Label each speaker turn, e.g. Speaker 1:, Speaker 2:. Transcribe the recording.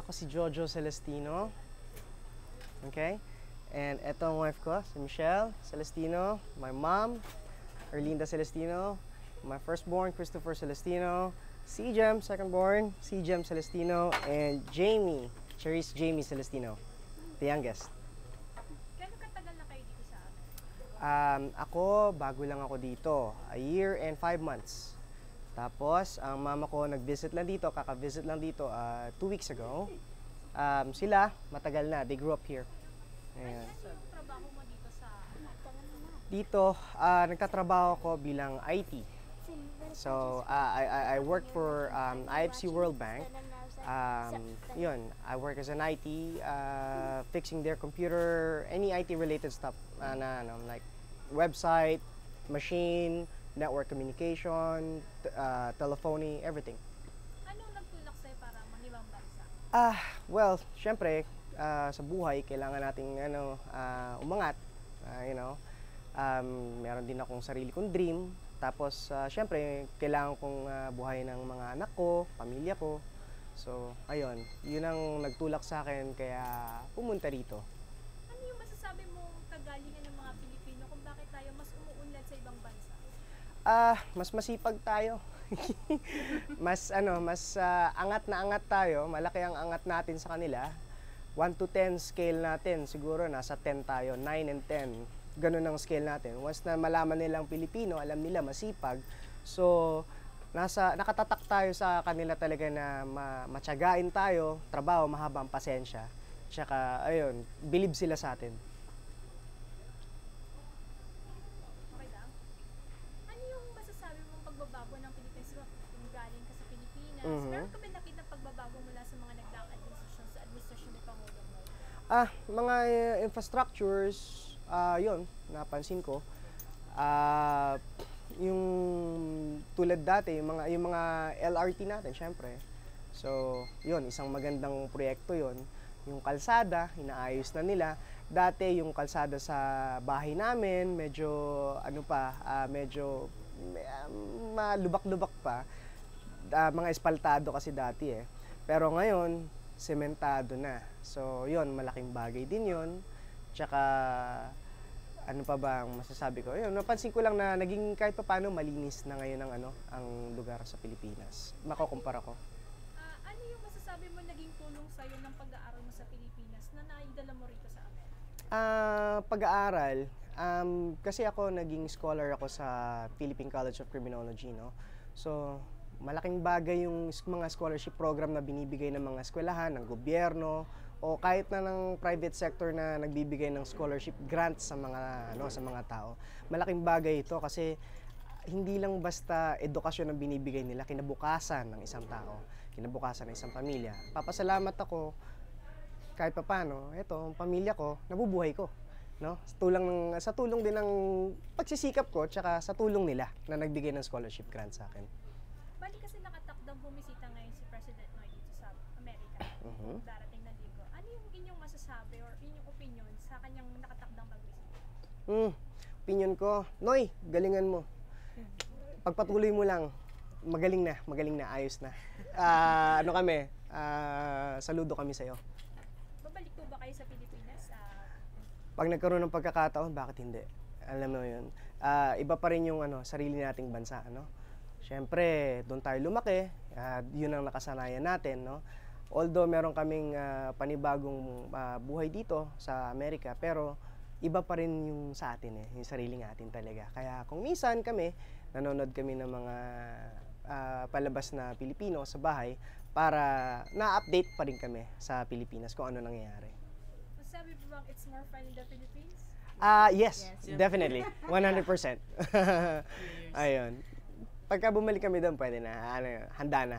Speaker 1: Ako si Jojo Celestino. Okay? And eto ang wife ko, si Michelle Celestino. My mom, Erlinda Celestino. My firstborn, Christopher Celestino. Si Jem, secondborn, si Jem Celestino. And Jamie, Charisse Jamie Celestino, the youngest.
Speaker 2: Gano'ng katagal na kayo dito sa amin?
Speaker 1: Ako, bago lang ako dito. A year and 5 months. Tapos, ang mama ko nag-visit lang dito, kaka-visit lang dito 2 weeks ago. Sila, matagal na. They grew up here. Ayan.
Speaker 2: Ano yung trabaho mo dito sa
Speaker 1: Dito, nagtatrabaho ko bilang IT. So, I work for IFC World Bank. Yun, I work as an IT, fixing their computer, any IT-related stuff, like website, machine, network communication, telephony, everything.
Speaker 2: Anong nagtulak sa'yo para mangibang bansa?
Speaker 1: Well, syempre, sa buhay, kailangan nating umangat. Meron din akong sarili kong dream. Tapos, syempre, kailangan kong buhay ng mga anak ko, pamilya ko. So, ayun, yun ang nagtulak sa akin, kaya pumunta rito.
Speaker 2: Ano yung masasabi mong kagalingan ng mga Pilipino kung bakit tayo mas umuunlad sa ibang bansa?
Speaker 1: Mas masipag tayo. mas angat na angat tayo, malaki ang angat natin sa kanila. 1 to 10 scale natin, siguro nasa 10 tayo, 9 and 10. Ganun ang scale natin. Once na malaman nilang Pilipino, alam nila masipag. So, nakatatak tayo sa kanila talaga na matyagain tayo, trabaho, mahabang pasensya. Tsaka, ayun, believe sila sa atin.
Speaker 2: Okay lang? Ano yung masasabi mong pagbabago ng Pilipinas kung galing ka sa Pilipinas? Meron ka ba nakita pagbabago mula sa mga nagdaang administrasyon sa administrasyon ni Pangulong mo?
Speaker 1: Mga infrastructures, yun, napansin ko. Yung tulad dati, yung mga LRT natin, syempre. So, yun, isang magandang proyekto yun. Yung kalsada, inaayos na nila. Dati, yung kalsada sa bahay namin, medyo, medyo malubak-lubak pa. Mga espaltado kasi dati eh. Pero ngayon, sementado na. So, yun, malaking bagay din yun. Tsaka, ano pa ba ang masasabi ko? Yun, napansin ko lang na naging kahit pa paano malinis na ngayon ang lugar sa Pilipinas. Makukumpara ko.
Speaker 2: Ano yung masasabi mo naging tulong sa'yo ng pag-aaral mo sa Pilipinas na naidala mo rito sa amin?
Speaker 1: Pag-aaral, kasi ako naging scholar ako sa Philippine College of Criminology, no? So, malaking bagay yung mga scholarship program na binibigay ng mga eskwelahan, ng gobyerno, o kahit na ng private sector na nagbibigay ng scholarship grants sa mga tao. Malaking bagay ito kasi hindi lang basta edukasyon ang binibigay nila, kinabukasan ng isang tao, kinabukasan ng isang pamilya. Papasalamat ako kahit papaano, ang pamilya ko, nabubuhay ko, no? Sa tulong din ng pagsisikap ko, tsaka sa tulong nila na nagbigay ng scholarship grant sa akin.
Speaker 2: Bali kasi nakatakdang bumisita ngayon si President Noy dito sa Amerika. Darating na linggo. Ano yung inyong masasabi or inyong opinion sa kanyang nakatakdang pagbisita?
Speaker 1: Opinion ko, Noy, galingan mo. Pagpatuloy mo lang, magaling na, ayos na. Saludo kami sa'yo.
Speaker 2: Babalik po ba kayo sa Pilipinas?
Speaker 1: Pag nagkaroon ng pagkakataon, bakit hindi? Alam mo yun. Iba pa rin yung sarili nating bansa, no? Siyempre, doon tayo lumaki, yun ang nakasanayan natin, no? Although meron kaming panibagong buhay dito sa Amerika, pero iba pa rin yung sa atin yung sarili natin talaga. Kaya kung minsan kami, nanonood kami ng mga palabas na Pilipino sa bahay para na-update pa rin kami sa Pilipinas kung ano nangyayari.
Speaker 2: Masabi po bang it's more fun in the Philippines?
Speaker 1: Yes, definitely. 100%. Ayun. Pagka bumalik kami doon, pwede na. Handa na.